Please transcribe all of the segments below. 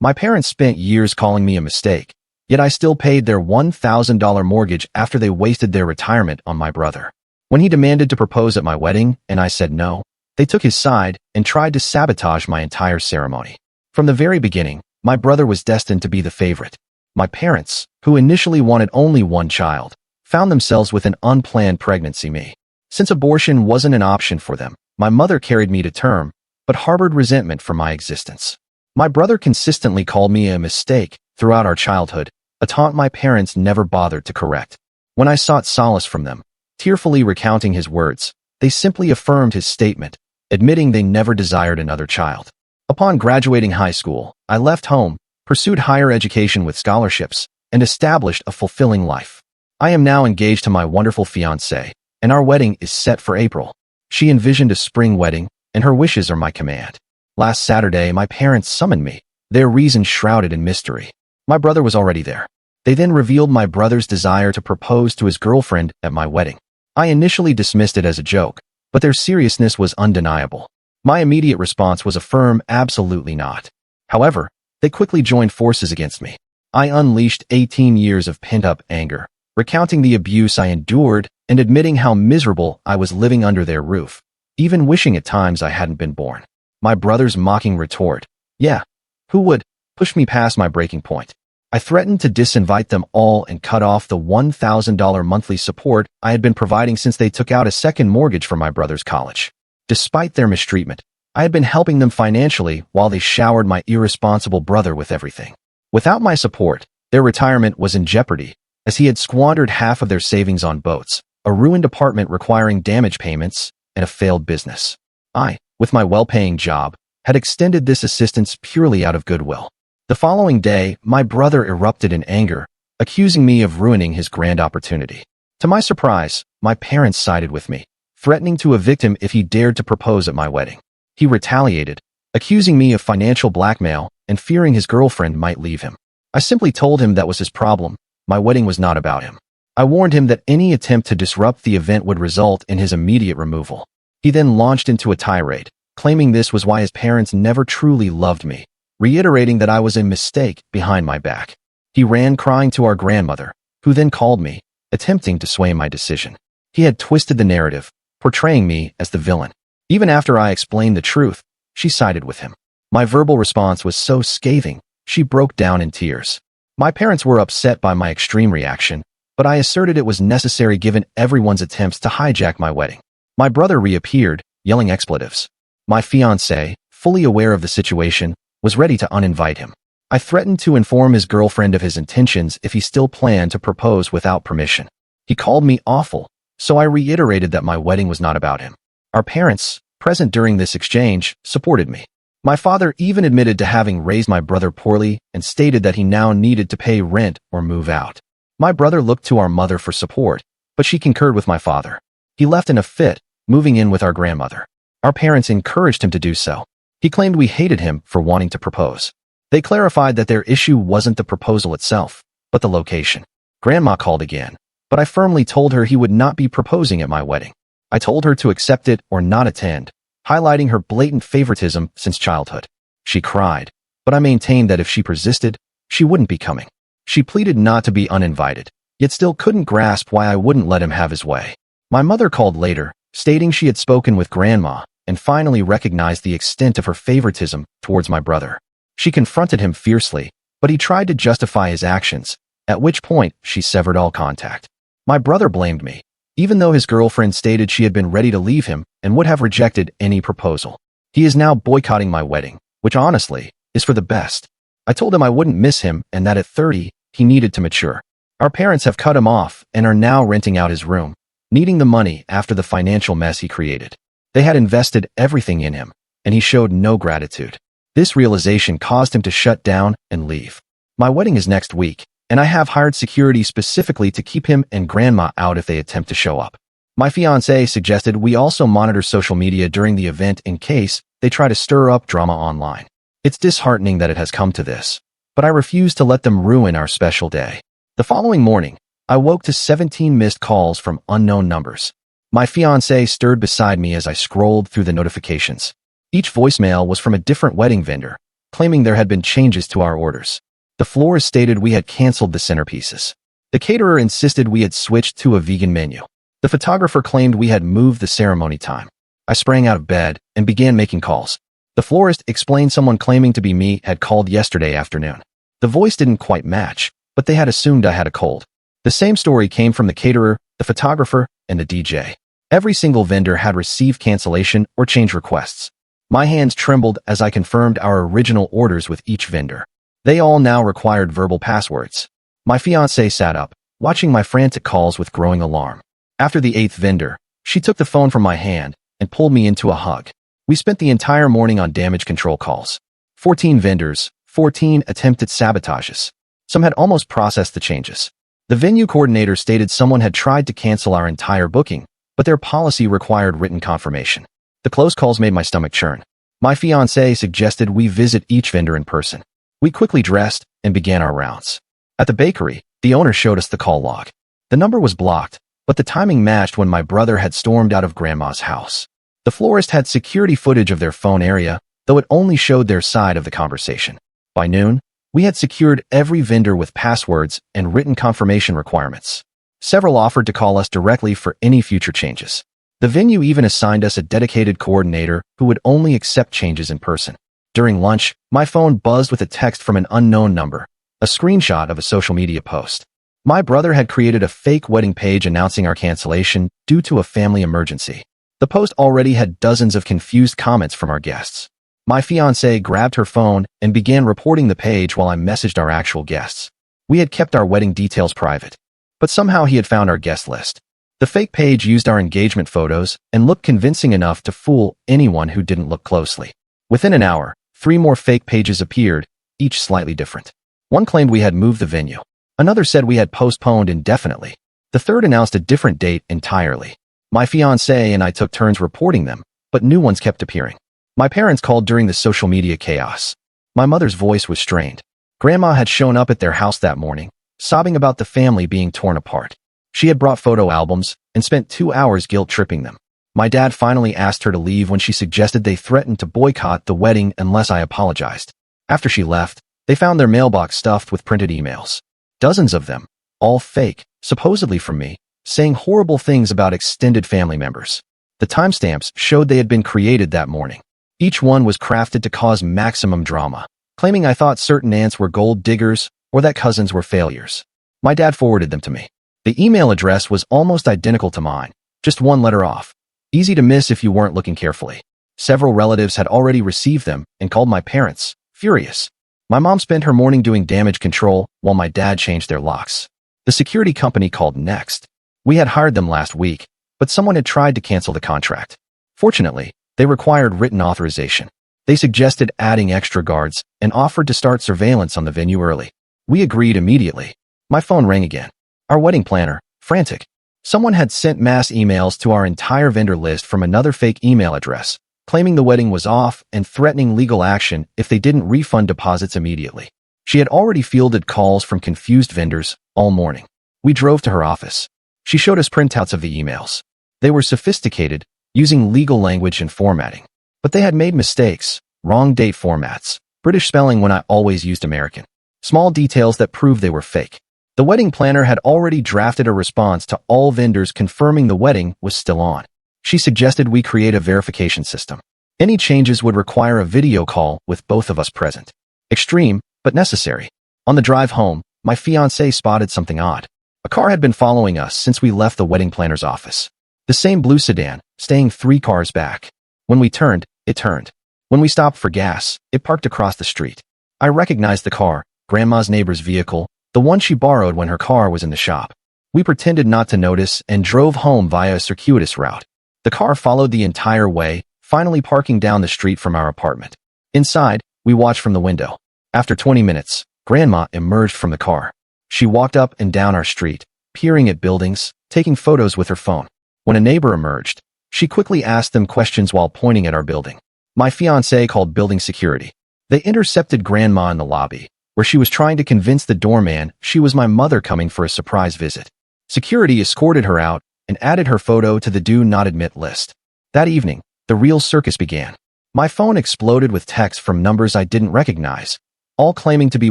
My parents spent years calling me a mistake, yet I still paid their $1,000 mortgage after they wasted their retirement on my brother. When he demanded to propose at my wedding and I said no, they took his side and tried to sabotage my entire ceremony. From the very beginning, my brother was destined to be the favorite. My parents, who initially wanted only one child, found themselves with an unplanned pregnancy me. Since abortion wasn't an option for them, my mother carried me to term, but harbored resentment for my existence. My brother consistently called me a mistake throughout our childhood, a taunt my parents never bothered to correct. When I sought solace from them, tearfully recounting his words, they simply affirmed his statement, admitting they never desired another child. Upon graduating high school, I left home, pursued higher education with scholarships, and established a fulfilling life. I am now engaged to my wonderful fiancée, and our wedding is set for April. She envisioned a spring wedding, and her wishes are my command. Last Saturday, my parents summoned me, their reason shrouded in mystery. My brother was already there. They then revealed my brother's desire to propose to his girlfriend at my wedding. I initially dismissed it as a joke, but their seriousness was undeniable. My immediate response was a firm absolutely not. However, they quickly joined forces against me. I unleashed 18 years of pent-up anger, recounting the abuse I endured and admitting how miserable I was living under their roof, even wishing at times I hadn't been born. My brother's mocking retort, "Yeah, who would?" pushed me past my breaking point. I threatened to disinvite them all and cut off the $1,000 monthly support I had been providing since they took out a second mortgage for my brother's college. Despite their mistreatment, I had been helping them financially while they showered my irresponsible brother with everything. Without my support, their retirement was in jeopardy, as he had squandered half of their savings on boats, a ruined apartment requiring damage payments, and a failed business. I, with my well-paying job, had extended this assistance purely out of goodwill. The following day, my brother erupted in anger, accusing me of ruining his grand opportunity. To my surprise, my parents sided with me, threatening to evict him if he dared to propose at my wedding. He retaliated, accusing me of financial blackmail and fearing his girlfriend might leave him. I simply told him that was his problem. My wedding was not about him. I warned him that any attempt to disrupt the event would result in his immediate removal. He then launched into a tirade, claiming this was why his parents never truly loved me, reiterating that I was a mistake behind my back. He ran crying to our grandmother, who then called me, attempting to sway my decision. He had twisted the narrative, portraying me as the villain. Even after I explained the truth, she sided with him. My verbal response was so scathing, she broke down in tears. My parents were upset by my extreme reaction, but I asserted it was necessary given everyone's attempts to hijack my wedding. My brother reappeared, yelling expletives. My fiancé, fully aware of the situation, was ready to uninvite him. I threatened to inform his girlfriend of his intentions if he still planned to propose without permission. He called me awful, so I reiterated that my wedding was not about him. Our parents, present during this exchange, supported me. My father even admitted to having raised my brother poorly and stated that he now needed to pay rent or move out. My brother looked to our mother for support, but she concurred with my father. He left in a fit, moving in with our grandmother. Our parents encouraged him to do so. He claimed we hated him for wanting to propose. They clarified that their issue wasn't the proposal itself, but the location. Grandma called again, but I firmly told her he would not be proposing at my wedding. I told her to accept it or not attend, highlighting her blatant favoritism since childhood. She cried, but I maintained that if she persisted, she wouldn't be coming. She pleaded not to be uninvited, yet still couldn't grasp why I wouldn't let him have his way. My mother called later, stating she had spoken with Grandma and finally recognized the extent of her favoritism towards my brother. She confronted him fiercely, but he tried to justify his actions, at which point she severed all contact. My brother blamed me, even though his girlfriend stated she had been ready to leave him and would have rejected any proposal. He is now boycotting my wedding, which honestly is for the best. I told him I wouldn't miss him and that at 30, he needed to mature. Our parents have cut him off and are now renting out his room, needing the money after the financial mess he created. They had invested everything in him, and he showed no gratitude. This realization caused him to shut down and leave. My wedding is next week, and I have hired security specifically to keep him and Grandma out if they attempt to show up. My fiancé suggested we also monitor social media during the event in case they try to stir up drama online. It's disheartening that it has come to this, but I refuse to let them ruin our special day. The following morning, I woke to 17 missed calls from unknown numbers. My fiancé stirred beside me as I scrolled through the notifications. Each voicemail was from a different wedding vendor, claiming there had been changes to our orders. The florist stated we had canceled the centerpieces. The caterer insisted we had switched to a vegan menu. The photographer claimed we had moved the ceremony time. I sprang out of bed and began making calls. The florist explained someone claiming to be me had called yesterday afternoon. The voice didn't quite match, but they had assumed I had a cold. The same story came from the caterer, the photographer, and the DJ. Every single vendor had received cancellation or change requests. My hands trembled as I confirmed our original orders with each vendor. They all now required verbal passwords. My fiancée sat up, watching my frantic calls with growing alarm. After the 8th vendor, she took the phone from my hand and pulled me into a hug. We spent the entire morning on damage control calls. 14 vendors, 14 attempted sabotages. Some had almost processed the changes. The venue coordinator stated someone had tried to cancel our entire booking, but their policy required written confirmation. The close calls made my stomach churn. My fiancée suggested we visit each vendor in person. We quickly dressed and began our rounds. At the bakery, the owner showed us the call log. The number was blocked, but the timing matched when my brother had stormed out of Grandma's house. The florist had security footage of their phone area, though it only showed their side of the conversation. By noon, we had secured every vendor with passwords and written confirmation requirements. Several offered to call us directly for any future changes. The venue even assigned us a dedicated coordinator who would only accept changes in person. During lunch, my phone buzzed with a text from an unknown number, a screenshot of a social media post. My brother had created a fake wedding page announcing our cancellation due to a family emergency. The post already had dozens of confused comments from our guests. My fiancée grabbed her phone and began reporting the page while I messaged our actual guests. We had kept our wedding details private, but somehow he had found our guest list. The fake page used our engagement photos and looked convincing enough to fool anyone who didn't look closely. Within an hour, 3 more fake pages appeared, each slightly different. One claimed we had moved the venue. Another said we had postponed indefinitely. The third announced a different date entirely. My fiancée and I took turns reporting them, but new ones kept appearing. My parents called during the social media chaos. My mother's voice was strained. Grandma had shown up at their house that morning, sobbing about the family being torn apart. She had brought photo albums and spent 2 hours guilt-tripping them. My dad finally asked her to leave when she suggested they threatened to boycott the wedding unless I apologized. After she left, they found their mailbox stuffed with printed emails. Dozens of them, all fake, supposedly from me, saying horrible things about extended family members. The timestamps showed they had been created that morning. Each one was crafted to cause maximum drama, claiming I thought certain aunts were gold diggers or that cousins were failures. My dad forwarded them to me. The email address was almost identical to mine, just one letter off. Easy to miss if you weren't looking carefully. Several relatives had already received them and called my parents, furious. My mom spent her morning doing damage control while my dad changed their locks. The security company called next. We had hired them last week, but someone had tried to cancel the contract. Fortunately, they required written authorization. They suggested adding extra guards and offered to start surveillance on the venue early. We agreed immediately. My phone rang again. Our wedding planner, frantic. Someone had sent mass emails to our entire vendor list from another fake email address, claiming the wedding was off and threatening legal action if they didn't refund deposits immediately. She had already fielded calls from confused vendors all morning. We drove to her office. She showed us printouts of the emails. They were sophisticated, using legal language and formatting. But they had made mistakes, wrong date formats, British spelling when I always used American. Small details that proved they were fake. The wedding planner had already drafted a response to all vendors confirming the wedding was still on. She suggested we create a verification system. Any changes would require a video call with both of us present. Extreme, but necessary. On the drive home, my fiancé spotted something odd. A car had been following us since we left the wedding planner's office. The same blue sedan, staying 3 cars back. When we turned, it turned. When we stopped for gas, it parked across the street. I recognized the car, Grandma's neighbor's vehicle, the one she borrowed when her car was in the shop. We pretended not to notice and drove home via a circuitous route. The car followed the entire way, finally parking down the street from our apartment. Inside, we watched from the window. After 20 minutes, Grandma emerged from the car. She walked up and down our street, peering at buildings, taking photos with her phone. When a neighbor emerged, she quickly asked them questions while pointing at our building. My fiancé called building security. They intercepted Grandma in the lobby, where she was trying to convince the doorman she was my mother coming for a surprise visit. Security escorted her out and added her photo to the do not admit list. That evening, the real circus began. My phone exploded with texts from numbers I didn't recognize, all claiming to be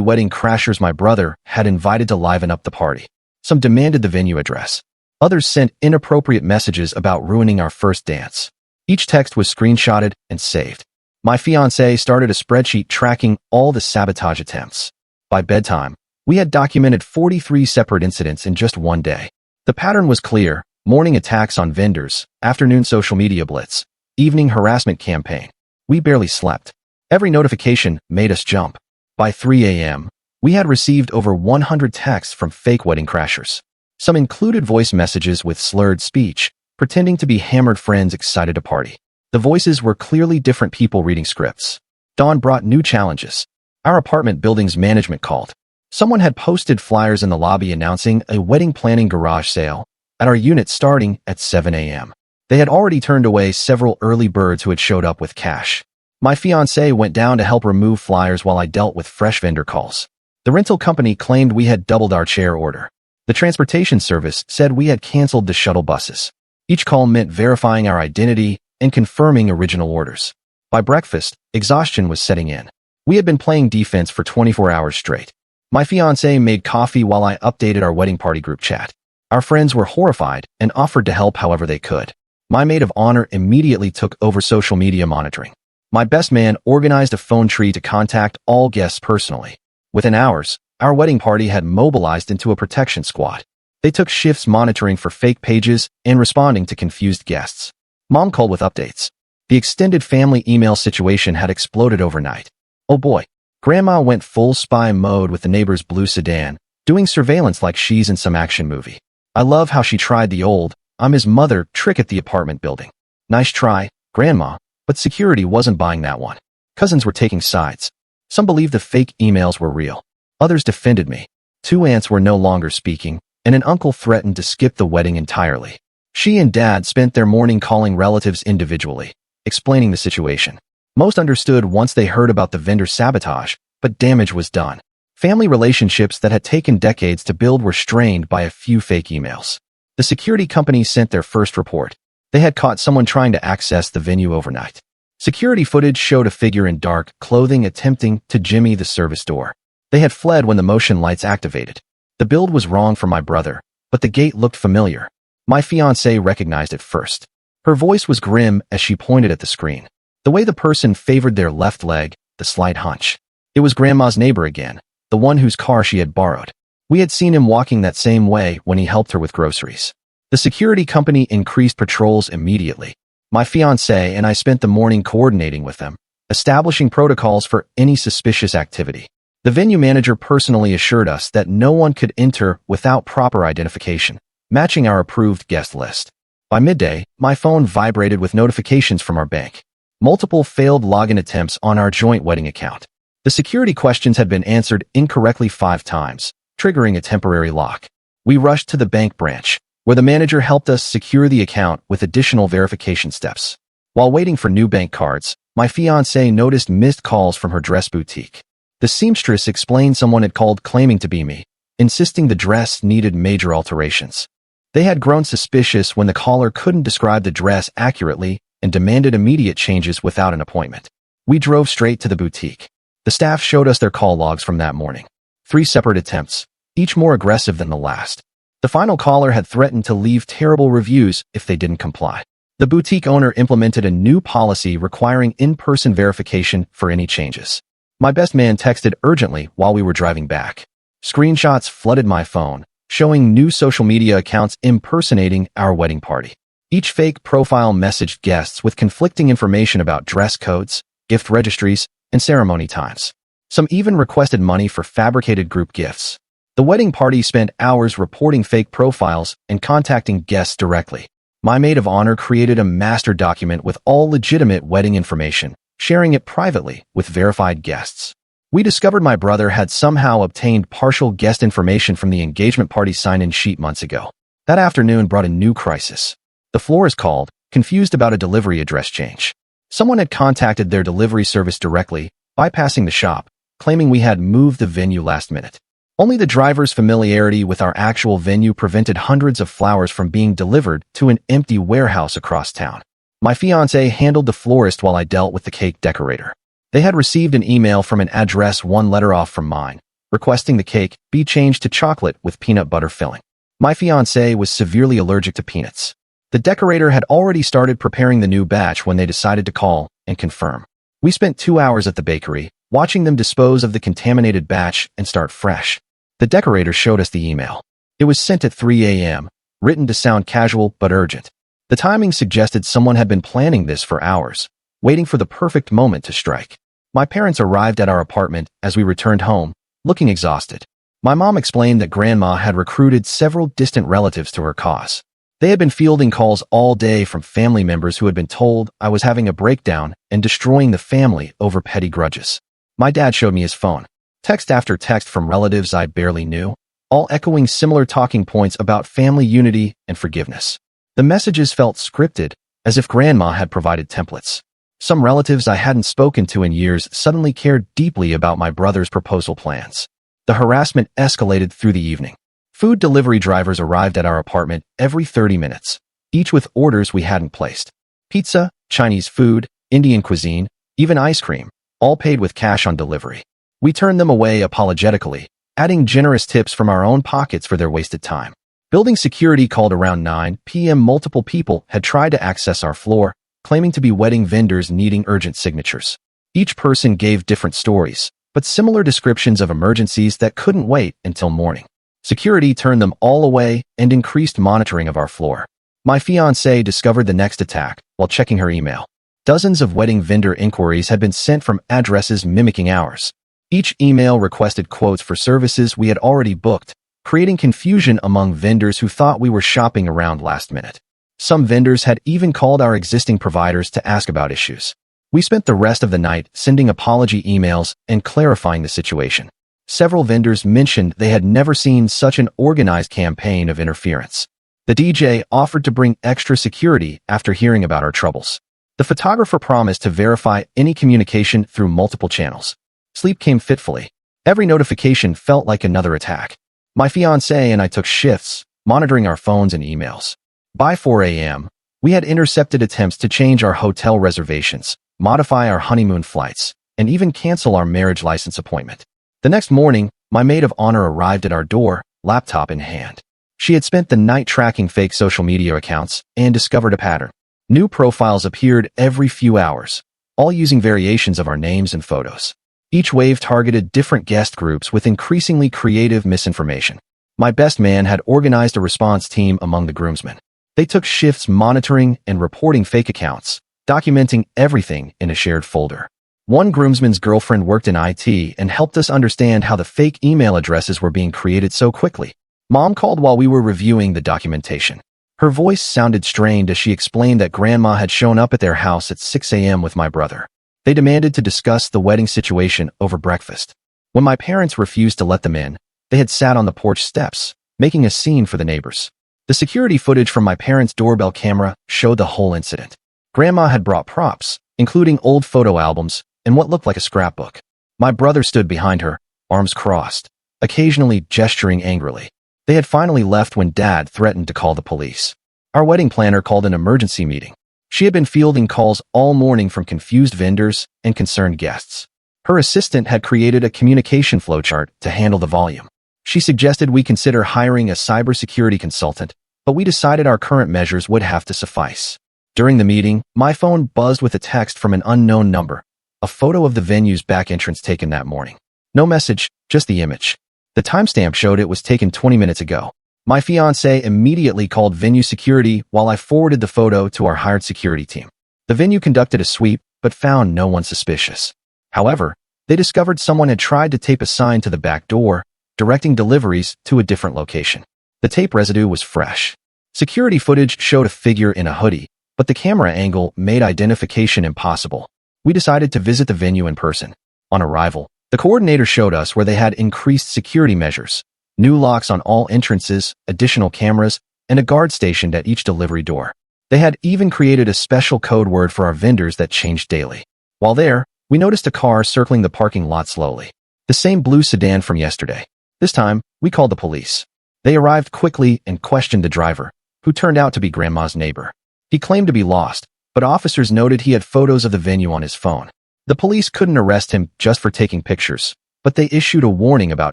wedding crashers my brother had invited to liven up the party. Some demanded the venue address. Others sent inappropriate messages about ruining our first dance. Each text was screenshotted and saved. My fiancé started a spreadsheet tracking all the sabotage attempts. By bedtime, we had documented 43 separate incidents in just one day. The pattern was clear: morning attacks on vendors, afternoon social media blitz, evening harassment campaign. We barely slept. Every notification made us jump. By 3 a.m., we had received over 100 texts from fake wedding crashers. Some included voice messages with slurred speech, pretending to be hammered friends excited to party. The voices were clearly different people reading scripts. Dawn brought new challenges. Our apartment building's management called. Someone had posted flyers in the lobby announcing a wedding planning garage sale at our unit starting at 7 a.m. They had already turned away several early birds who had showed up with cash. My fiancé went down to help remove flyers while I dealt with fresh vendor calls. The rental company claimed we had doubled our chair order. The transportation service said we had canceled the shuttle buses. Each call meant verifying our identity and confirming original orders. By breakfast, exhaustion was setting in. We had been playing defense for 24 hours straight. My fiancé made coffee while I updated our wedding party group chat. Our friends were horrified and offered to help however they could. My maid of honor immediately took over social media monitoring. My best man organized a phone tree to contact all guests personally. Within hours, our wedding party had mobilized into a protection squad. They took shifts monitoring for fake pages and responding to confused guests. Mom called with updates. The extended family email situation had exploded overnight. Oh boy, Grandma went full spy mode with the neighbor's blue sedan, doing surveillance like she's in some action movie. I love how she tried the old, "I'm his mother" trick at the apartment building. Nice try, Grandma, but security wasn't buying that one. Cousins were taking sides. Some believed the fake emails were real. Others defended me. 2 aunts were no longer speaking, and an uncle threatened to skip the wedding entirely. She and Dad spent their morning calling relatives individually, explaining the situation. Most understood once they heard about the vendor sabotage, but damage was done. Family relationships that had taken decades to build were strained by a few fake emails. The security company sent their first report. They had caught someone trying to access the venue overnight. Security footage showed a figure in dark clothing attempting to jimmy the service door. They had fled when the motion lights activated. The build was wrong for my brother, but the gate looked familiar. My fiancée recognized it first. Her voice was grim as she pointed at the screen. The way the person favored their left leg, the slight hunch. It was Grandma's neighbor again, the one whose car she had borrowed. We had seen him walking that same way when he helped her with groceries. The security company increased patrols immediately. My fiancé and I spent the morning coordinating with them, establishing protocols for any suspicious activity. The venue manager personally assured us that no one could enter without proper identification, matching our approved guest list. By midday, my phone vibrated with notifications from our bank. Multiple failed login attempts on our joint wedding account. The security questions had been answered incorrectly 5 times, triggering a temporary lock. We rushed to the bank branch, where the manager helped us secure the account with additional verification steps. While waiting for new bank cards, my fiancée noticed missed calls from her dress boutique. The seamstress explained someone had called claiming to be me, insisting the dress needed major alterations. They had grown suspicious when the caller couldn't describe the dress accurately and demanded immediate changes without an appointment. We drove straight to the boutique. The staff showed us their call logs from that morning. 3 separate attempts, each more aggressive than the last. The final caller had threatened to leave terrible reviews if they didn't comply. The boutique owner implemented a new policy requiring in-person verification for any changes. My best man texted urgently while we were driving back. Screenshots flooded my phone, showing new social media accounts impersonating our wedding party. Each fake profile messaged guests with conflicting information about dress codes, gift registries, and ceremony times. Some even requested money for fabricated group gifts. The wedding party spent hours reporting fake profiles and contacting guests directly. My maid of honor created a master document with all legitimate wedding information, sharing it privately with verified guests. We discovered my brother had somehow obtained partial guest information from the engagement party sign-in sheet months ago. That afternoon brought a new crisis. The florist called, confused about a delivery address change. Someone had contacted their delivery service directly, bypassing the shop, claiming we had moved the venue last minute. Only the driver's familiarity with our actual venue prevented hundreds of flowers from being delivered to an empty warehouse across town. My fiancé handled the florist while I dealt with the cake decorator. They had received an email from an address one letter off from mine, requesting the cake be changed to chocolate with peanut butter filling. My fiancé was severely allergic to peanuts. The decorator had already started preparing the new batch when they decided to call and confirm. We spent 2 hours at the bakery, watching them dispose of the contaminated batch and start fresh. The decorator showed us the email. It was sent at 3 a.m., written to sound casual but urgent. The timing suggested someone had been planning this for hours, waiting for the perfect moment to strike. My parents arrived at our apartment as we returned home, looking exhausted. My mom explained that Grandma had recruited several distant relatives to her cause. They had been fielding calls all day from family members who had been told I was having a breakdown and destroying the family over petty grudges. My dad showed me his phone. Text after text from relatives I barely knew, all echoing similar talking points about family unity and forgiveness. The messages felt scripted, as if Grandma had provided templates. Some relatives I hadn't spoken to in years suddenly cared deeply about my brother's proposal plans. The harassment escalated through the evening. Food delivery drivers arrived at our apartment every 30 minutes, each with orders we hadn't placed. Pizza, Chinese food, Indian cuisine, even ice cream, all paid with cash on delivery. We turned them away apologetically, adding generous tips from our own pockets for their wasted time. Building security called around 9 p.m. Multiple people had tried to access our floor, claiming to be wedding vendors needing urgent signatures. Each person gave different stories, but similar descriptions of emergencies that couldn't wait until morning. Security turned them all away and increased monitoring of our floor. My fiancée discovered the next attack while checking her email. Dozens of wedding vendor inquiries had been sent from addresses mimicking ours. Each email requested quotes for services we had already booked, creating confusion among vendors who thought we were shopping around last minute. Some vendors had even called our existing providers to ask about issues. We spent the rest of the night sending apology emails and clarifying the situation. Several vendors mentioned they had never seen such an organized campaign of interference. The DJ offered to bring extra security after hearing about our troubles. The photographer promised to verify any communication through multiple channels. Sleep came fitfully. Every notification felt like another attack. My fiancé and I took shifts, monitoring our phones and emails. By 4 a.m., we had intercepted attempts to change our hotel reservations, modify our honeymoon flights, and even cancel our marriage license appointment. The next morning, my maid of honor arrived at our door, laptop in hand. She had spent the night tracking fake social media accounts and discovered a pattern. New profiles appeared every few hours, all using variations of our names and photos. Each wave targeted different guest groups with increasingly creative misinformation. My best man had organized a response team among the groomsmen. They took shifts monitoring and reporting fake accounts, documenting everything in a shared folder. One groomsman's girlfriend worked in IT and helped us understand how the fake email addresses were being created so quickly. Mom called while we were reviewing the documentation. Her voice sounded strained as she explained that Grandma had shown up at their house at 6 a.m. with my brother. They demanded to discuss the wedding situation over breakfast. When my parents refused to let them in, they had sat on the porch steps, making a scene for the neighbors. The security footage from my parents' doorbell camera showed the whole incident. Grandma had brought props, including old photo albums and what looked like a scrapbook. My brother stood behind her, arms crossed, occasionally gesturing angrily. They had finally left when Dad threatened to call the police. Our wedding planner called an emergency meeting. She had been fielding calls all morning from confused vendors and concerned guests. Her assistant had created a communication flowchart to handle the volume. She suggested we consider hiring a cybersecurity consultant, but we decided our current measures would have to suffice. During the meeting, my phone buzzed with a text from an unknown number, a photo of the venue's back entrance taken that morning. No message, just the image. The timestamp showed it was taken 20 minutes ago. My fiancé immediately called venue security while I forwarded the photo to our hired security team. The venue conducted a sweep, but found no one suspicious. However, they discovered someone had tried to tape a sign to the back door, directing deliveries to a different location. The tape residue was fresh. Security footage showed a figure in a hoodie, but the camera angle made identification impossible. We decided to visit the venue in person. On arrival, the coordinator showed us where they had increased security measures, new locks on all entrances, additional cameras, and a guard stationed at each delivery door. They had even created a special code word for our vendors that changed daily. While there, we noticed a car circling the parking lot slowly. The same blue sedan from yesterday. This time, we called the police. They arrived quickly and questioned the driver, who turned out to be Grandma's neighbor. He claimed to be lost, but officers noted he had photos of the venue on his phone. The police couldn't arrest him just for taking pictures, but they issued a warning about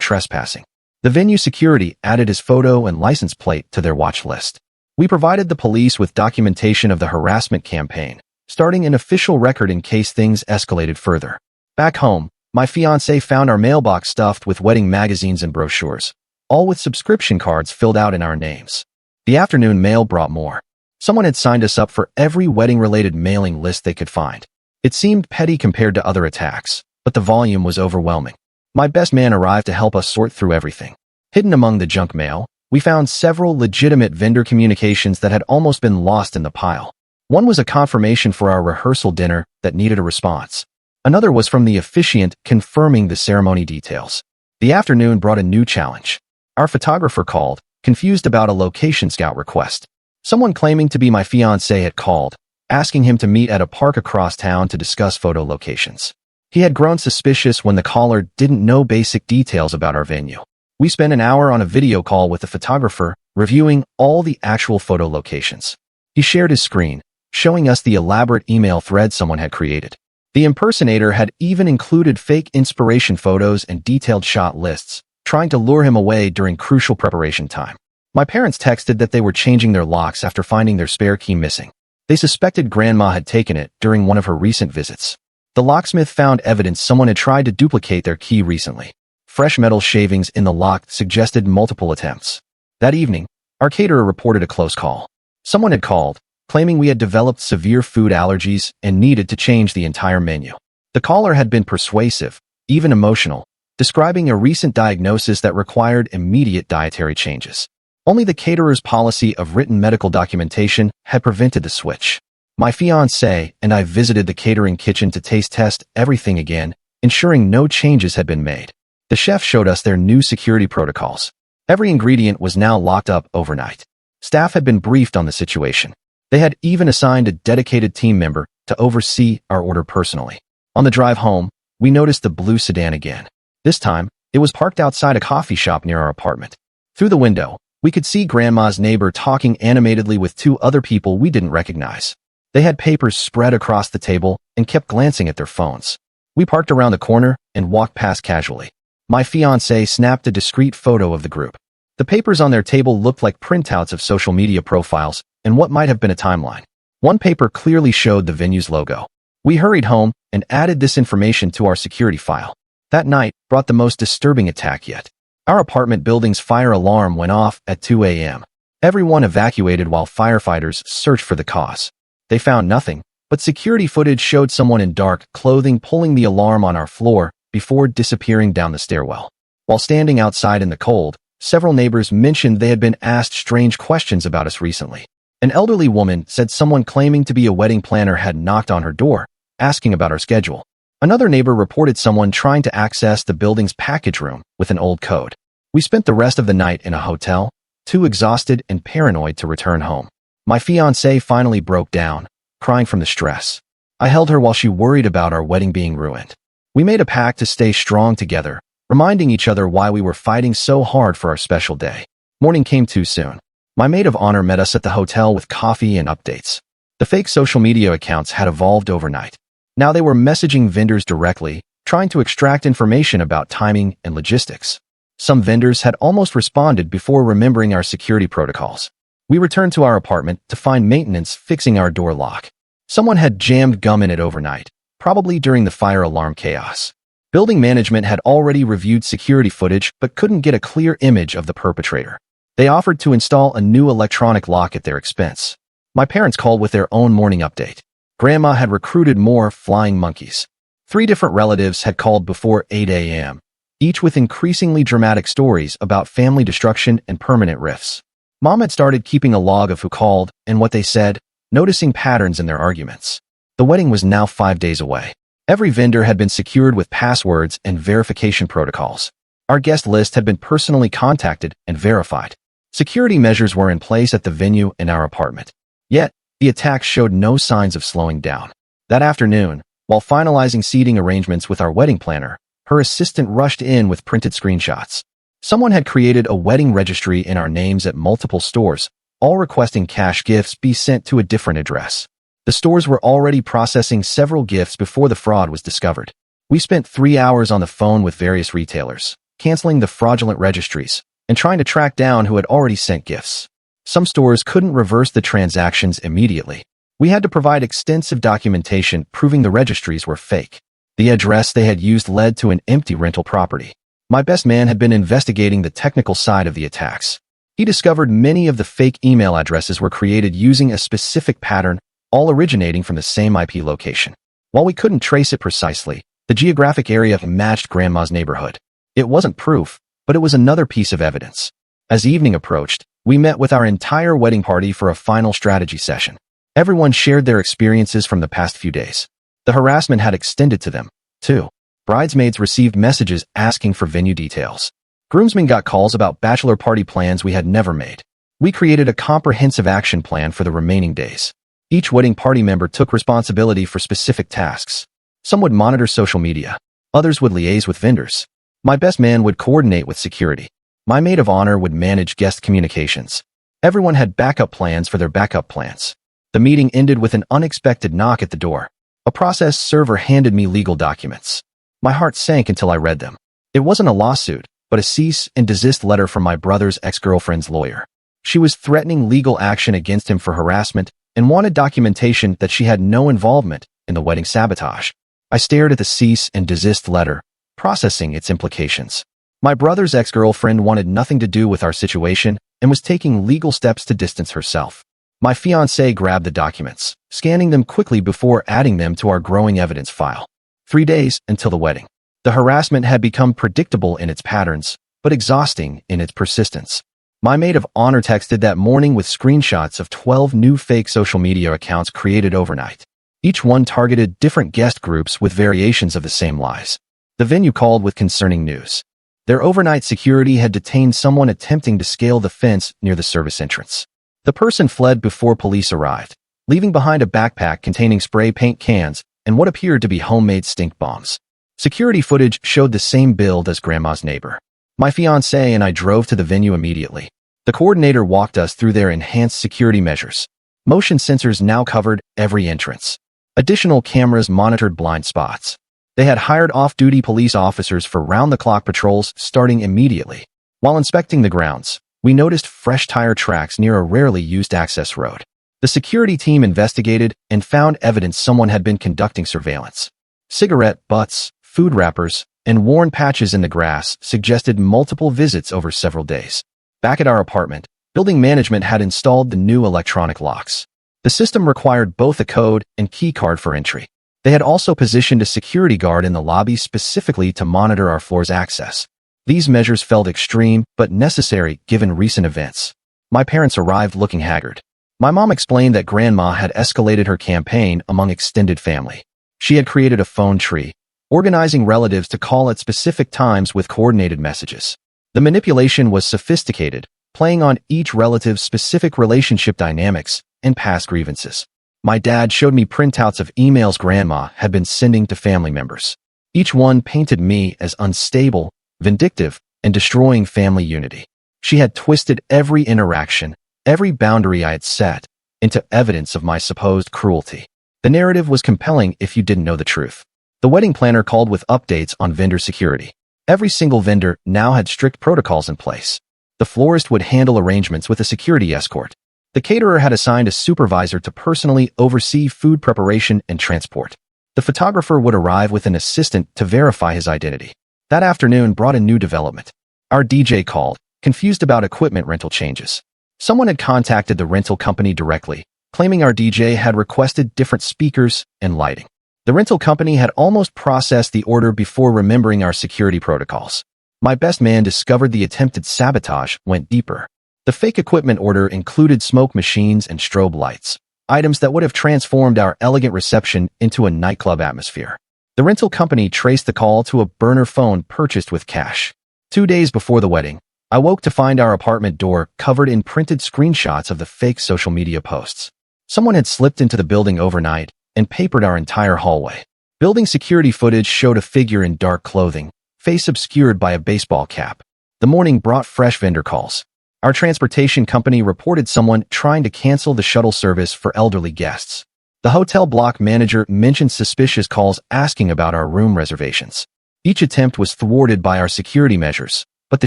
trespassing. The venue security added his photo and license plate to their watch list. We provided the police with documentation of the harassment campaign, starting an official record in case things escalated further. Back home, my fiancé found our mailbox stuffed with wedding magazines and brochures, all with subscription cards filled out in our names. The afternoon mail brought more. Someone had signed us up for every wedding-related mailing list they could find. It seemed petty compared to other attacks, but the volume was overwhelming. My best man arrived to help us sort through everything. Hidden among the junk mail, we found several legitimate vendor communications that had almost been lost in the pile. One was a confirmation for our rehearsal dinner that needed a response. Another was from the officiant confirming the ceremony details. The afternoon brought a new challenge. Our photographer called, confused about a location scout request. Someone claiming to be my fiancé had called, asking him to meet at a park across town to discuss photo locations. He had grown suspicious when the caller didn't know basic details about our venue. We spent an hour on a video call with the photographer, reviewing all the actual photo locations. He shared his screen, showing us the elaborate email thread someone had created. The impersonator had even included fake inspiration photos and detailed shot lists, trying to lure him away during crucial preparation time. My parents texted that they were changing their locks after finding their spare key missing. They suspected Grandma had taken it during one of her recent visits. The locksmith found evidence someone had tried to duplicate their key recently. Fresh metal shavings in the lock suggested multiple attempts. That evening, our caterer reported a close call. Someone had called, claiming we had developed severe food allergies and needed to change the entire menu. The caller had been persuasive, even emotional, describing a recent diagnosis that required immediate dietary changes. Only the caterer's policy of written medical documentation had prevented the switch. My fiancé and I visited the catering kitchen to taste test everything again, ensuring no changes had been made. The chef showed us their new security protocols. Every ingredient was now locked up overnight. Staff had been briefed on the situation. They had even assigned a dedicated team member to oversee our order personally. On the drive home, we noticed the blue sedan again. This time, it was parked outside a coffee shop near our apartment. Through the window, we could see Grandma's neighbor talking animatedly with two other people we didn't recognize. They had papers spread across the table and kept glancing at their phones. We parked around the corner and walked past casually. My fiancé snapped a discreet photo of the group. The papers on their table looked like printouts of social media profiles and what might have been a timeline. One paper clearly showed the venue's logo. We hurried home and added this information to our security file. That night brought the most disturbing attack yet. Our apartment building's fire alarm went off at 2 a.m. Everyone evacuated while firefighters searched for the cause. They found nothing, but security footage showed someone in dark clothing pulling the alarm on our floor before disappearing down the stairwell. While standing outside in the cold, several neighbors mentioned they had been asked strange questions about us recently. An elderly woman said someone claiming to be a wedding planner had knocked on her door, asking about our schedule. Another neighbor reported someone trying to access the building's package room with an old code. We spent the rest of the night in a hotel, too exhausted and paranoid to return home. My fiancée finally broke down, crying from the stress. I held her while she worried about our wedding being ruined. We made a pact to stay strong together, reminding each other why we were fighting so hard for our special day. Morning came too soon. My maid of honor met us at the hotel with coffee and updates. The fake social media accounts had evolved overnight. Now they were messaging vendors directly, trying to extract information about timing and logistics. Some vendors had almost responded before remembering our security protocols. We returned to our apartment to find maintenance fixing our door lock. Someone had jammed gum in it overnight, probably during the fire alarm chaos. Building management had already reviewed security footage but couldn't get a clear image of the perpetrator. They offered to install a new electronic lock at their expense. My parents called with their own morning update. Grandma had recruited more flying monkeys. 3 different relatives had called before 8 a.m., each with increasingly dramatic stories about family destruction and permanent rifts. Mom had started keeping a log of who called and what they said, noticing patterns in their arguments. The wedding was now 5 days away. Every vendor had been secured with passwords and verification protocols. Our guest list had been personally contacted and verified. Security measures were in place at the venue and our apartment. Yet, the attack showed no signs of slowing down. That afternoon, while finalizing seating arrangements with our wedding planner, her assistant rushed in with printed screenshots. Someone had created a wedding registry in our names at multiple stores, all requesting cash gifts be sent to a different address. The stores were already processing several gifts before the fraud was discovered. We spent 3 hours on the phone with various retailers, canceling the fraudulent registries, and trying to track down who had already sent gifts. Some stores couldn't reverse the transactions immediately. We had to provide extensive documentation proving the registries were fake. The address they had used led to an empty rental property. My best man had been investigating the technical side of the attacks. He discovered many of the fake email addresses were created using a specific pattern, all originating from the same IP location. While we couldn't trace it precisely, the geographic area matched Grandma's neighborhood. It wasn't proof, but it was another piece of evidence. As evening approached, we met with our entire wedding party for a final strategy session. Everyone shared their experiences from the past few days. The harassment had extended to them, too. Bridesmaids received messages asking for venue details. Groomsmen got calls about bachelor party plans we had never made. We created a comprehensive action plan for the remaining days. Each wedding party member took responsibility for specific tasks. Some would monitor social media. Others would liaise with vendors. My best man would coordinate with security. My maid of honor would manage guest communications. Everyone had backup plans for their backup plans. The meeting ended with an unexpected knock at the door. A process server handed me legal documents. My heart sank until I read them. It wasn't a lawsuit, but a cease and desist letter from my brother's ex-girlfriend's lawyer. She was threatening legal action against him for harassment and wanted documentation that she had no involvement in the wedding sabotage. I stared at the cease and desist letter, processing its implications. My brother's ex-girlfriend wanted nothing to do with our situation and was taking legal steps to distance herself. My fiancé grabbed the documents, scanning them quickly before adding them to our growing evidence file. 3 days until the wedding. The harassment had become predictable in its patterns, but exhausting in its persistence. My maid of honor texted that morning with screenshots of 12 new fake social media accounts created overnight. Each one targeted different guest groups with variations of the same lies. The venue called with concerning news. Their overnight security had detained someone attempting to scale the fence near the service entrance. The person fled before police arrived, leaving behind a backpack containing spray paint cans and what appeared to be homemade stink bombs. Security footage showed the same build as Grandma's neighbor. My fiancé and I drove to the venue immediately. The coordinator walked us through their enhanced security measures. Motion sensors now covered every entrance. Additional cameras monitored blind spots. They had hired off-duty police officers for round-the-clock patrols starting immediately. While inspecting the grounds, we noticed fresh tire tracks near a rarely used access road. The security team investigated and found evidence someone had been conducting surveillance. Cigarette butts, food wrappers, and worn patches in the grass suggested multiple visits over several days. Back at our apartment, building management had installed the new electronic locks. The system required both a code and key card for entry. They had also positioned a security guard in the lobby specifically to monitor our floor's access. These measures felt extreme but necessary given recent events. My parents arrived looking haggard. My mom explained that Grandma had escalated her campaign among extended family. She had created a phone tree, organizing relatives to call at specific times with coordinated messages. The manipulation was sophisticated, playing on each relative's specific relationship dynamics and past grievances. My dad showed me printouts of emails Grandma had been sending to family members. Each one painted me as unstable, vindictive, and destroying family unity. She had twisted every interaction, every boundary I had set, into evidence of my supposed cruelty. The narrative was compelling if you didn't know the truth. The wedding planner called with updates on vendor security. Every single vendor now had strict protocols in place. The florist would handle arrangements with a security escort. The caterer had assigned a supervisor to personally oversee food preparation and transport. The photographer would arrive with an assistant to verify his identity. That afternoon brought a new development. Our DJ called, confused about equipment rental changes. Someone had contacted the rental company directly, claiming our DJ had requested different speakers and lighting. The rental company had almost processed the order before remembering our security protocols. My best man discovered the attempted sabotage went deeper. The fake equipment order included smoke machines and strobe lights, items that would have transformed our elegant reception into a nightclub atmosphere. The rental company traced the call to a burner phone purchased with cash. 2 days before the wedding, I woke to find our apartment door covered in printed screenshots of the fake social media posts. Someone had slipped into the building overnight and papered our entire hallway. Building security footage showed a figure in dark clothing, face obscured by a baseball cap. The morning brought fresh vendor calls. Our transportation company reported someone trying to cancel the shuttle service for elderly guests. The hotel block manager mentioned suspicious calls asking about our room reservations. Each attempt was thwarted by our security measures, but the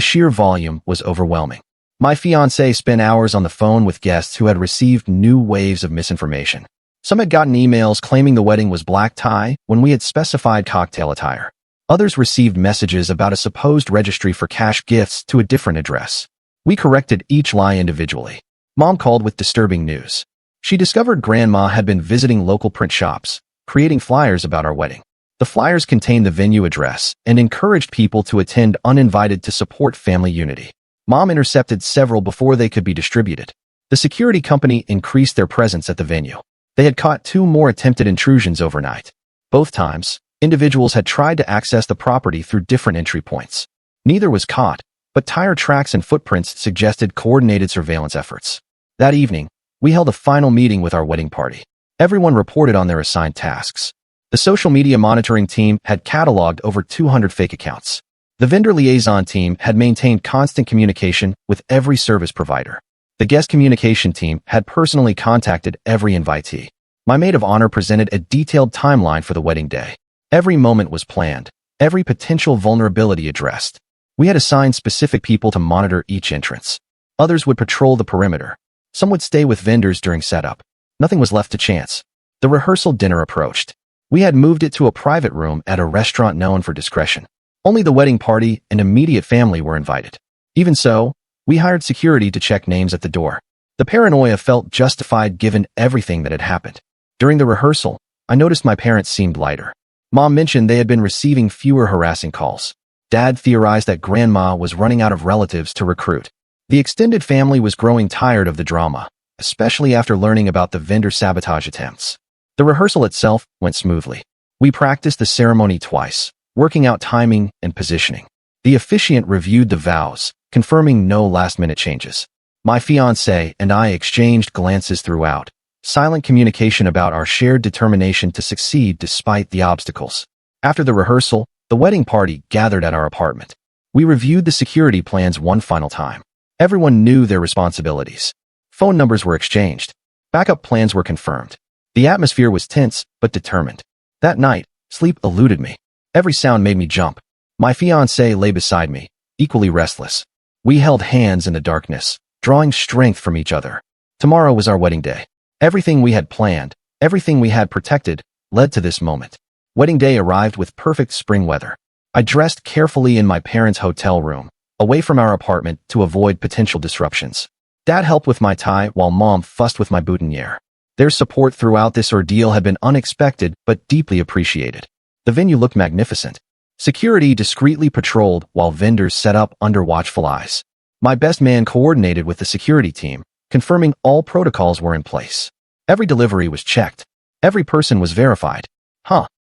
sheer volume was overwhelming. My fiancé spent hours on the phone with guests who had received new waves of misinformation. Some had gotten emails claiming the wedding was black tie when we had specified cocktail attire. Others received messages about a supposed registry for cash gifts to a different address. We corrected each lie individually. Mom called with disturbing news. She discovered Grandma had been visiting local print shops, creating flyers about our wedding. The flyers contained the venue address and encouraged people to attend uninvited to support family unity. Mom intercepted several before they could be distributed. The security company increased their presence at the venue. They had caught 2 more attempted intrusions overnight. Both times, individuals had tried to access the property through different entry points. Neither was caught, but tire tracks and footprints suggested coordinated surveillance efforts. That evening, we held a final meeting with our wedding party. Everyone reported on their assigned tasks. The social media monitoring team had cataloged over 200 fake accounts. The vendor liaison team had maintained constant communication with every service provider. The guest communication team had personally contacted every invitee. My maid of honor presented a detailed timeline for the wedding day. Every moment was planned, every potential vulnerability addressed. We had assigned specific people to monitor each entrance. Others would patrol the perimeter. Some would stay with vendors during setup. Nothing was left to chance. The rehearsal dinner approached. We had moved it to a private room at a restaurant known for discretion. Only the wedding party and immediate family were invited. Even so, we hired security to check names at the door. The paranoia felt justified given everything that had happened. During the rehearsal, I noticed my parents seemed lighter. Mom mentioned they had been receiving fewer harassing calls. Dad theorized that Grandma was running out of relatives to recruit. The extended family was growing tired of the drama, especially after learning about the vendor sabotage attempts. The rehearsal itself went smoothly. We practiced the ceremony twice, working out timing and positioning. The officiant reviewed the vows, confirming no last-minute changes. My fiancé and I exchanged glances throughout, silent communication about our shared determination to succeed despite the obstacles. After the rehearsal, the wedding party gathered at our apartment. We reviewed the security plans one final time. Everyone knew their responsibilities. Phone numbers were exchanged. Backup plans were confirmed. The atmosphere was tense but determined. That night, sleep eluded me. Every sound made me jump. My fiancé lay beside me, equally restless. We held hands in the darkness, drawing strength from each other. Tomorrow was our wedding day. Everything we had planned, everything we had protected, led to this moment. Wedding day arrived with perfect spring weather. I dressed carefully in my parents' hotel room, away from our apartment to avoid potential disruptions. Dad helped with my tie while Mom fussed with my boutonniere. Their support throughout this ordeal had been unexpected but deeply appreciated. The venue looked magnificent. Security discreetly patrolled while vendors set up under watchful eyes. My best man coordinated with the security team, confirming all protocols were in place. Every delivery was checked. Every person was verified.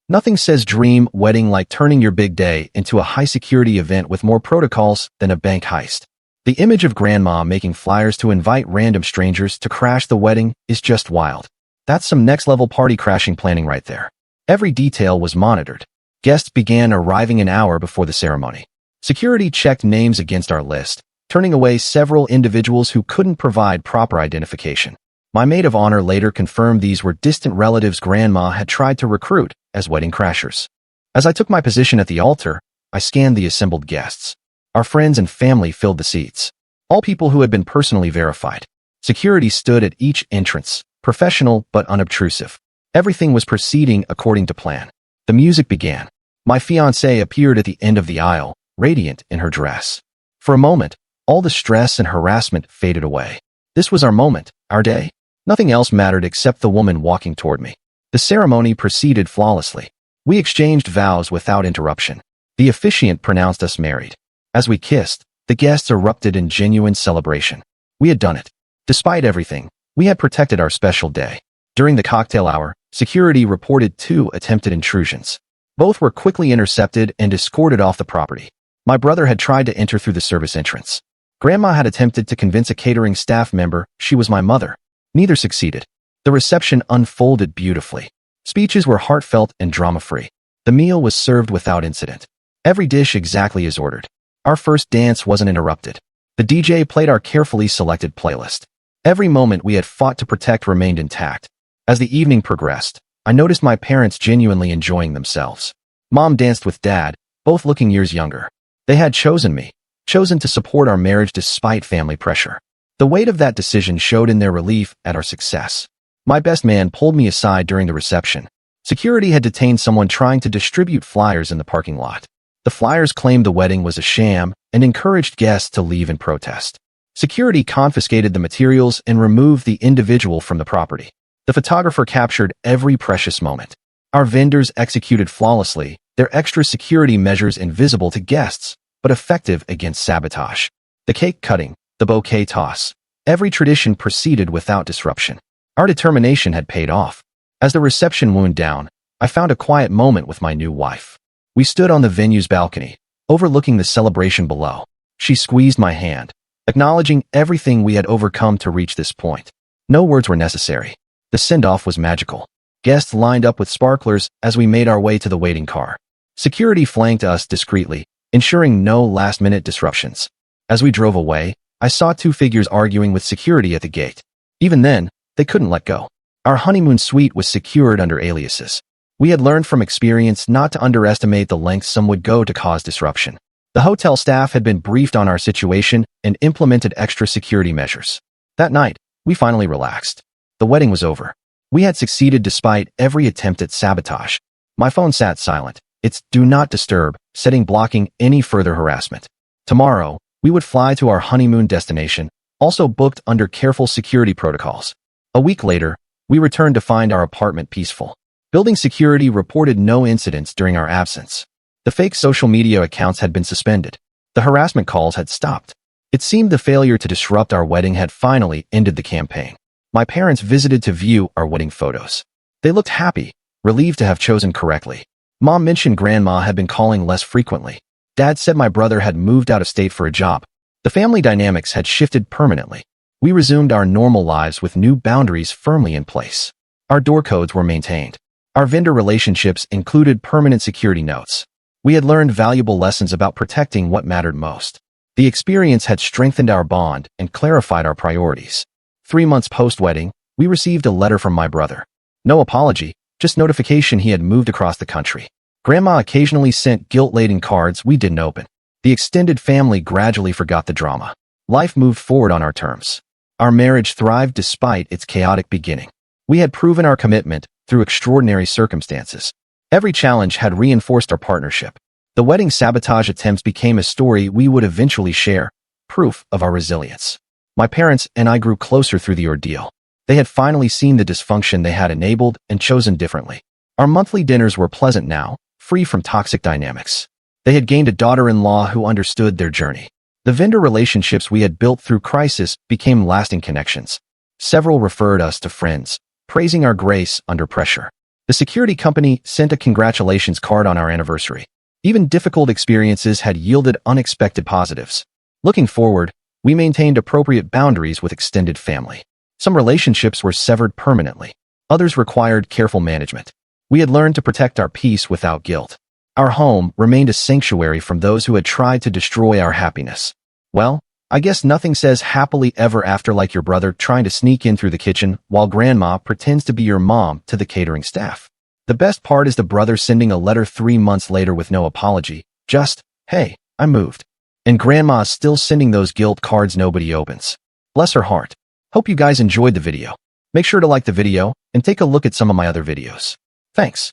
Nothing says dream wedding like turning your big day into a high-security event with more protocols than a bank heist. The image of Grandma making flyers to invite random strangers to crash the wedding is just wild. That's some next-level party crashing planning right there. Every detail was monitored. Guests began arriving an hour before the ceremony. Security checked names against our list, turning away several individuals who couldn't provide proper identification. My maid of honor later confirmed these were distant relatives Grandma had tried to recruit as wedding crashers. As I took my position at the altar, I scanned the assembled guests. Our friends and family filled the seats. All people who had been personally verified. Security stood at each entrance, professional but unobtrusive. Everything was proceeding according to plan. The music began. My fiancée appeared at the end of the aisle, radiant in her dress. For a moment, all the stress and harassment faded away. This was our moment, our day. Nothing else mattered except the woman walking toward me. The ceremony proceeded flawlessly. We exchanged vows without interruption. The officiant pronounced us married. As we kissed, the guests erupted in genuine celebration. We had done it. Despite everything, we had protected our special day. During the cocktail hour, security reported 2 attempted intrusions. Both were quickly intercepted and escorted off the property. My brother had tried to enter through the service entrance. Grandma had attempted to convince a catering staff member she was my mother. Neither succeeded. The reception unfolded beautifully. Speeches were heartfelt and drama-free. The meal was served without incident. Every dish exactly as ordered. Our first dance wasn't interrupted. The DJ played our carefully selected playlist. Every moment we had fought to protect remained intact. As the evening progressed, I noticed my parents genuinely enjoying themselves. Mom danced with Dad, both looking years younger. They had chosen me, chosen to support our marriage despite family pressure. The weight of that decision showed in their relief at our success. My best man pulled me aside during the reception. Security had detained someone trying to distribute flyers in the parking lot. The flyers claimed the wedding was a sham and encouraged guests to leave in protest. Security confiscated the materials and removed the individual from the property. The photographer captured every precious moment. Our vendors executed flawlessly, their extra security measures invisible to guests, but effective against sabotage. The cake cutting, the bouquet toss. Every tradition proceeded without disruption. Our determination had paid off. As the reception wound down, I found a quiet moment with my new wife. We stood on the venue's balcony, overlooking the celebration below. She squeezed my hand, acknowledging everything we had overcome to reach this point. No words were necessary. The send-off was magical. Guests lined up with sparklers as we made our way to the waiting car. Security flanked us discreetly, ensuring no last-minute disruptions. As we drove away, I saw two figures arguing with security at the gate. Even then, they couldn't let go. Our honeymoon suite was secured under aliases. We had learned from experience not to underestimate the lengths some would go to cause disruption. The hotel staff had been briefed on our situation and implemented extra security measures. That night, we finally relaxed. The wedding was over. We had succeeded despite every attempt at sabotage. My phone sat silent, its "do not disturb" setting blocking any further harassment. Tomorrow, we would fly to our honeymoon destination, also booked under careful security protocols. A week later, we returned to find our apartment peaceful. Building security reported no incidents during our absence. The fake social media accounts had been suspended. The harassment calls had stopped. It seemed the failure to disrupt our wedding had finally ended the campaign. My parents visited to view our wedding photos. They looked happy, relieved to have chosen correctly. Mom mentioned Grandma had been calling less frequently. Dad said my brother had moved out of state for a job. The family dynamics had shifted permanently. We resumed our normal lives with new boundaries firmly in place. Our door codes were maintained. Our vendor relationships included permanent security notes. We had learned valuable lessons about protecting what mattered most. The experience had strengthened our bond and clarified our priorities. 3 months post-wedding, we received a letter from my brother. No apology, just notification he had moved across the country. Grandma occasionally sent guilt-laden cards we didn't open. The extended family gradually forgot the drama. Life moved forward on our terms. Our marriage thrived despite its chaotic beginning. We had proven our commitment through extraordinary circumstances. Every challenge had reinforced our partnership. The wedding sabotage attempts became a story we would eventually share, proof of our resilience. My parents and I grew closer through the ordeal. They had finally seen the dysfunction they had enabled and chosen differently. Our monthly dinners were pleasant now, free from toxic dynamics. They had gained a daughter-in-law who understood their journey. The vendor relationships we had built through crisis became lasting connections. Several referred us to friends, praising our grace under pressure. The security company sent a congratulations card on our anniversary. Even difficult experiences had yielded unexpected positives. Looking forward, we maintained appropriate boundaries with extended family. Some relationships were severed permanently. Others required careful management. We had learned to protect our peace without guilt. Our home remained a sanctuary from those who had tried to destroy our happiness. Well, I guess nothing says happily ever after like your brother trying to sneak in through the kitchen while Grandma pretends to be your mom to the catering staff. The best part is the brother sending a letter 3 months later with no apology, just, "Hey, I moved." And Grandma is still sending those guilt cards nobody opens. Bless her heart. Hope you guys enjoyed the video. Make sure to like the video and take a look at some of my other videos. Thanks.